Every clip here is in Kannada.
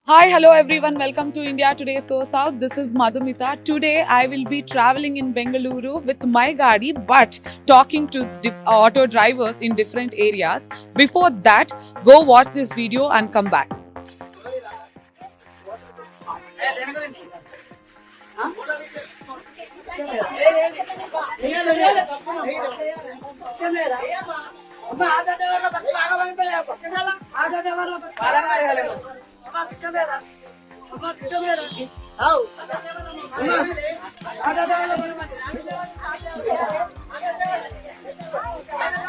Hi, hello everyone. Welcome to India Today So South. This is Madhumita. Today I will be traveling in Bengaluru with my gadi, but talking to auto drivers in different areas. Before that, go watch this video and come back.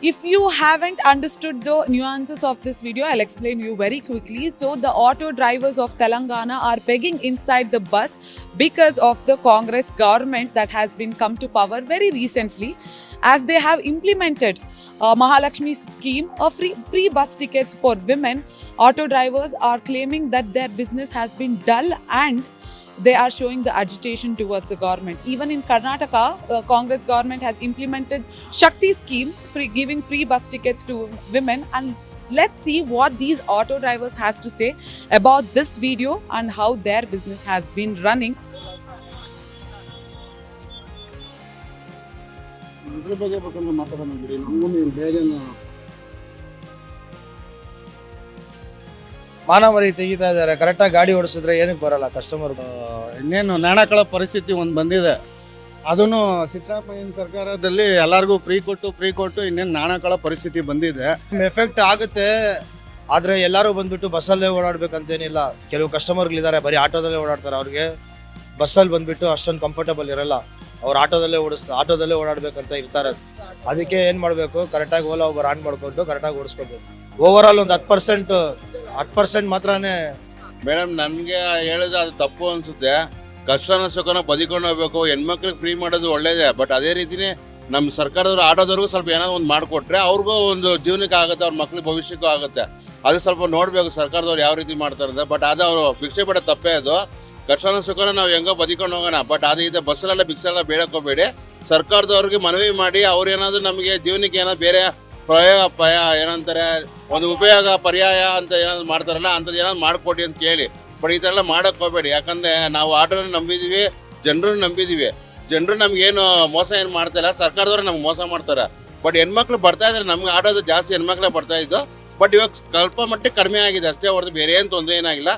If you haven't understood the nuances of this video, I'll explain you very quickly. So the auto drivers of Telangana are begging inside the bus because of the Congress government that has been come to power very recently, as they have implemented Mahalakshmi scheme of free bus tickets for women. Auto drivers are claiming that their business has been dull and they are showing the agitation towards the government. Even in Karnataka, Congress government has implemented Shakti scheme, giving free bus tickets to women. And let's see what these auto drivers has to say about this video and how their business has been running. ಮಾನವರಿ ತೆಗಿತಾ ಇದ್ದಾರೆ. ಕರೆಕ್ಟಾಗಿ ಗಾಡಿ ಓಡಿಸಿದ್ರೆ ಏನಕ್ಕೆ ಬರಲ್ಲ ಕಸ್ಟಮರ್. ಇನ್ನೇನು ನಾಣಕಳ ಪರಿಸ್ಥಿತಿ ಒಂದು ಬಂದಿದೆ. ಅದನ್ನು ಸಿದ್ದರಾಮಯ್ಯನ ಸರ್ಕಾರದಲ್ಲಿ ಎಲ್ಲರಿಗೂ ಫ್ರೀ ಕೊಟ್ಟು ಇನ್ನೇನು ನಾಣಕಳ ಪರಿಸ್ಥಿತಿ ಬಂದಿದೆ. ಎಫೆಕ್ಟ್ ಆಗುತ್ತೆ, ಆದರೆ ಎಲ್ಲರೂ ಬಂದ್ಬಿಟ್ಟು ಬಸ್ಸಲ್ಲೇ ಓಡಾಡ್ಬೇಕಂತೇನಿಲ್ಲ. ಕೆಲವು ಕಸ್ಟಮರ್ಗಳಿದ್ದಾರೆ ಬರೀ ಆಟೋದಲ್ಲೇ ಓಡಾಡ್ತಾರೆ. ಅವ್ರಿಗೆ ಬಸ್ಸಲ್ಲಿ ಬಂದ್ಬಿಟ್ಟು ಅಷ್ಟೊಂದು ಕಂಫರ್ಟಬಲ್ ಇರಲ್ಲ. ಅವ್ರು ಆಟೋದಲ್ಲೇ ಓಡಾಡ್ಬೇಕಂತ ಇರ್ತಾರೆ. ಅದಕ್ಕೆ ಏನು ಮಾಡಬೇಕು, ಕರೆಕ್ಟಾಗಿ ಓಲಾ ಒಬ್ಬರು ಆನ್ ಮಾಡಿಕೊಂಡು ಕರೆಕ್ಟಾಗಿ ಓಡಿಸ್ಕೋಬೇಕು. ಓವರ್ ಆಲ್ ಒಂದು 10% ಮಾತ್ರನೇ. ಮೇಡಮ್, ನನಗೆ ಹೇಳಿದ್ರೆ ಅದು ತಪ್ಪು ಅನಿಸುತ್ತೆ. ಕಷ್ಟನ ಸುಖನ ಬದಿಕೊಂಡು ಹೋಗ್ಬೇಕು. ಹೆಣ್ಮಕ್ಳಿಗೆ ಫ್ರೀ ಮಾಡೋದು ಒಳ್ಳೇದೇ, ಬಟ್ ಅದೇ ರೀತಿನೇ ನಮ್ಮ ಸರ್ಕಾರದವರು ಆಟೋದವ್ರಿಗೂ ಸ್ವಲ್ಪ ಏನಾದ್ರು ಒಂದು ಮಾಡಿಕೊಟ್ರೆ ಅವ್ರಿಗೂ ಒಂದು ಜೀವನಕ್ಕೆ ಆಗುತ್ತೆ, ಅವ್ರ ಮಕ್ಳಿಗೆ ಭವಿಷ್ಯಕ್ಕೂ ಆಗುತ್ತೆ. ಅದು ಸ್ವಲ್ಪ ನೋಡಬೇಕು ಸರ್ಕಾರದವ್ರು ಯಾವ ರೀತಿ ಮಾಡ್ತಾರೆ. ಬಟ್ ಅದು ಅವರು ಭಿಕ್ಷೆ ಬಿಡೋ ತಪ್ಪೇ. ಅದು ಕಷ್ಟನ ಸುಖನ ನಾವು ಹೆಂಗೋ ಬದಿಕೊಂಡು ಹೋಗೋಣ, ಬಟ್ ಅದು ಇದೆ ಬಸ್ಸಲ್ಲೆಲ್ಲ ಭಿಕ್ಷೆಲ್ಲ ಬೇಡಕೋಬೇಡಿ. ಸರ್ಕಾರದವ್ರಿಗೆ ಮನವಿ ಮಾಡಿ ಅವ್ರೇನಾದ್ರು ನಮಗೆ ಜೀವನಕ್ಕೆ ಏನಾದ್ರು ಬೇರೆ ಏನಂತಾರೆ ಒಂದು ಉಪಯೋಗ ಪರ್ಯಾಯ ಅಂತ ಏನಾದ್ರು ಮಾಡ್ತಾರಲ್ಲ, ಅಂಥದ್ದು ಏನಾದ್ರು ಮಾಡಿಕೊಡಿ ಅಂತ ಕೇಳಿ. ಬಟ್ ಈ ಥರ ಎಲ್ಲ ಮಾಡೋಕ್ಕೆ ಹೋಗಬೇಡಿ. ಯಾಕಂದರೆ ನಾವು ಆಟೋನ ನಂಬಿದ್ದೀವಿ, ಜನರನ್ನು ನಂಬಿದ್ದೀವಿ. ಜನರು ನಮಗೇನು ಮೋಸ ಏನು ಮಾಡ್ತಾಯಿಲ್ಲ, ಸರ್ಕಾರದವ್ರು ನಮ್ಗೆ ಮೋಸ ಮಾಡ್ತಾರೆ. ಬಟ್ ಹೆಣ್ಮಕ್ಳು ಬರ್ತಾ ಇದ್ದಾರೆ, ನಮ್ಗೆ ಆಟೋದು ಜಾಸ್ತಿ ಹೆಣ್ಮಕ್ಳೇ ಬರ್ತಾ ಇದ್ದು. ಬಟ್ ಇವಾಗ ಸ್ವಲ್ಪ ಮಟ್ಟಿಗೆ ಕಡಿಮೆ ಆಗಿದೆ ಅಷ್ಟೇ ಹೊರತು ಬೇರೆ ಏನು ತೊಂದರೆ ಏನಾಗಿಲ್ಲ.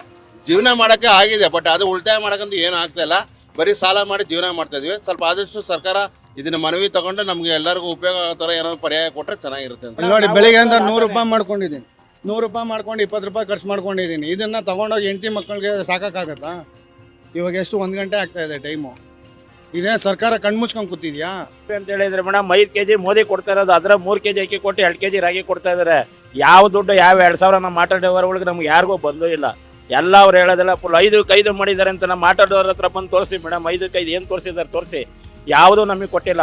ಜೀವನ ಮಾಡೋಕ್ಕೆ ಆಗಿದೆ, ಬಟ್ ಅದು ಉಳಿತಾಯ ಮಾಡೋಕ್ಕಂತೂ ಏನೂ ಆಗ್ತಾಯಿಲ್ಲ. ಬರೀ ಸಾಲ ಮಾಡಿ ಜೀವನ ಮಾಡ್ತಾ ಇದ್ವಿ. ಸ್ವಲ್ಪ ಆದಷ್ಟು ಸರ್ಕಾರ ಇದನ್ನ ಮನವಿ ತಗೊಂಡು ನಮ್ಗೆ ಎಲ್ಲರಿಗೂ ಉಪಯೋಗ ಆಗೋ ಥರ ಏನಾದ್ರು ಪರ್ಯಾಯ ಕೊಟ್ಟರೆ ಚೆನ್ನಾಗಿರುತ್ತೆ ಅಂತ ನೋಡಿ. ಬೆಳಿಗ್ಗೆ ಅಂತ 100 ರೂಪಾಯಿ ಮಾಡ್ಕೊಂಡಿದ್ದೀನಿ, 100 ರೂಪಾಯಿ ಮಾಡ್ಕೊಂಡು 20 ರೂಪಾಯಿ ಖರ್ಚು ಮಾಡ್ಕೊಂಡಿದ್ದೀನಿ. ಇದನ್ನ ತಗೊಂಡೋಗಿ ಹೆಂಡತಿ ಮಕ್ಕಳಿಗೆ ಸಾಕಾಗತ್ತಾ? ಇವಾಗ ಎಷ್ಟು 1 ಗಂಟೆ ಆಗ್ತಾ ಇದೆ ಟೈಮು. ಇದೇ ಸರ್ಕಾರ ಕಣ್ಮುಚ್ಕೊಂಡು ಕೂತಿದ್ಯಾ ಅಂತ ಹೇಳಿದ್ರೆ ಮೇಡಮ್, 5 kg ಮೋದಿ ಕೊಡ್ತಾ ಇರೋದು, ಅದ್ರ 3 kg ಅಕ್ಕಿ ಕೊಟ್ಟು 2 kg ರಾಗಿ ಕೊಡ್ತಾ ಇದಾರೆ. ಯಾವ ದುಡ್ಡು ಯಾವ 2,000 ನಮ್ಮ ಮಾತಾಡೋವರೆಗೆ ನಮ್ಗೆ ಯಾರಿಗೂ ಬಂದೂ ಇಲ್ಲ. ಎಲ್ಲ ಅವ್ರು ಹೇಳೋದಿಲ್ಲ ಫುಲ್ 5 ಮಾಡಿದ್ದಾರೆ ಅಂತ ನಮ್ಮ ಮಾತಾಡೋರ ಹತ್ರ ಬಂದು ತೋರಿಸಿ ಮೇಡಮ್. 5 ಏನು ತೋರಿಸಿದ್ದಾರೆ ತೋರಿಸಿ, ಯಾವುದೂ ನಮಗೆ ಕೊಟ್ಟಿಲ್ಲ.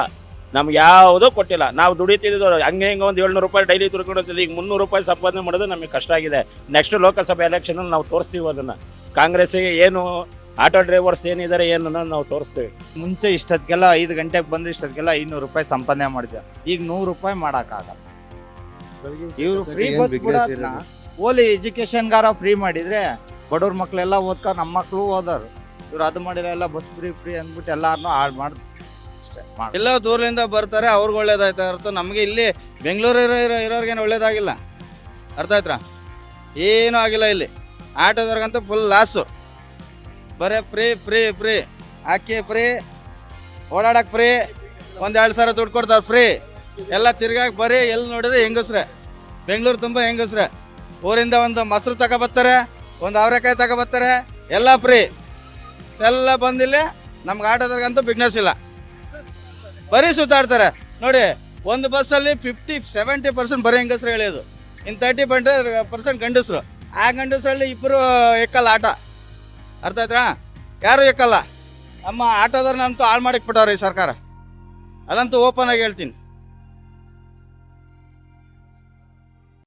ನಮ್ಗೆ ಯಾವುದೂ ಕೊಟ್ಟಿಲ್ಲ. ನಾವು ದುಡಿತಿದ್ದು ಹಂಗೆ ಒಂದು 700 ರೂಪಾಯಿ ಡೈಲಿ ದುಡ್ಕೊಂಡಿದ್ದು. ಈಗ 300 ರೂಪಾಯಿ ಸಂಪಾದನೆ ಮಾಡೋದು ನಮಗೆ ಕಷ್ಟ ಆಗಿದೆ. ನೆಕ್ಸ್ಟ್ ಲೋಕಸಭೆ ಎಲೆಕ್ಷನಲ್ಲಿ ನಾವು ತೋರಿಸ್ತೀವಿ ಅದನ್ನು. ಕಾಂಗ್ರೆಸ್ಸಿಗೆ ಏನು ಆಟೋ ಡ್ರೈವರ್ಸ್ ಏನಿದ್ದಾರೆ ಏನು ನಾವು ತೋರಿಸ್ತೀವಿ. ಮುಂಚೆ ಇಷ್ಟೊತ್ತಿಗೆಲ್ಲ 5 ಗಂಟೆಗೆ ಬಂದು ಇಷ್ಟೊತ್ತಿಗೆಲ್ಲ 500 ರೂಪಾಯಿ ಸಂಪಾದನೆ ಮಾಡಿದ್ದೆ. ಈಗ 100 ರೂಪಾಯಿ ಮಾಡೋಕ್ಕಾಗಲ್ಲ. ಇವರು ಫ್ರೀ ಬಸ್ ಬಿಡೋದನ್ನ ಓಲಿ ಎಜುಕೇಶನ್ಗಾರ ಫ್ರೀ ಮಾಡಿದ್ರೆ ಬಡವ್ರ ಮಕ್ಳೆಲ್ಲ ಓದ್ಕೊಂಡು ನಮ್ಮ ಮಕ್ಕಳು ಓದೋರು. ಇವ್ರು ಅದು ಮಾಡಿರೋ ಎಲ್ಲ ಬಸ್ ಫ್ರೀ ಅಂದ್ಬಿಟ್ಟು ಎಲ್ಲಾರನ್ನೂ ಹಾಳು ಮಾಡಿ ಅಷ್ಟೇ. ಎಲ್ಲ ದೂರದಿಂದ ಬರ್ತಾರೆ, ಅವ್ರಿಗೆ ಒಳ್ಳೇದಾಯ್ತಾ ಹೊರತು ನಮಗೆ ಇಲ್ಲಿ ಬೆಂಗಳೂರು ಇರೋರ್ಗೇನು ಒಳ್ಳೇದಾಗಿಲ್ಲ. ಅರ್ಥ ಆಯ್ತಾ? ಏನೂ ಆಗಿಲ್ಲ ಇಲ್ಲಿ. ಆಟೋದವ್ರಿಗಂತೂ ಫುಲ್ ಲಾಸು. ಬರೀ ಫ್ರೀ ಅಕ್ಕಿ ಫ್ರೀ, ಓಡಾಡಕ್ಕೆ ಫ್ರೀ, 1,000 ದುಡ್ಡು ಕೊಡ್ತಾರೆ ಫ್ರೀ. ಎಲ್ಲ ತಿರ್ಗಾಕೆ ಬರೀ ಎಲ್ಲಿ ನೋಡಿದ್ರೆ ಹೆಂಗಸ್ರೆ. ಬೆಂಗಳೂರು ತುಂಬ ಹೆಂಗಸ್ರೆ. ಊರಿಂದ ಒಂದು ಮೊಸರು ತಗೊಬರ್ತಾರೆ, ಒಂದು ಅವರೆಕಾಯಿ ತಗೊಬರ್ತಾರೆ, ಎಲ್ಲ ಫ್ರೀ. ಎಲ್ಲ ಬಂದಿಲ್ಲ. ನಮ್ಗೆ ಆಟೋದವ್ರಿಗಂತೂ ಬಿಗ್ನೆಸ್ ಇಲ್ಲ, ಬರೀ ಸುತ್ತಾಡ್ತಾರೆ. ನೋಡಿ, ಒಂದು ಬಸ್ಸಲ್ಲಿ 50-70% ಬರೀ ಹೆಂಗಸ್ರು ಎಳೆಯೋದು, ಇನ್ನು 30% ಗಂಡಸರು. ಆ ಗಂಡಸರಲ್ಲಿ 2 ಎಕ್ಕಲ್ಲ ಆಟೋ. ಅರ್ಥ ಆಯ್ತಾ? ಯಾರು ಎಕ್ಕಲ್ಲ. ನಮ್ಮ ಆಟೋದವ್ರನ್ನಂತೂ ಹಾಳು ಮಾಡಿಕ್ಬಿಟ್ಟವ್ರೆ ಈ ಸರ್ಕಾರ. ಅದಂತೂ ಓಪನ್ ಆಗಿ ಹೇಳ್ತೀನಿ.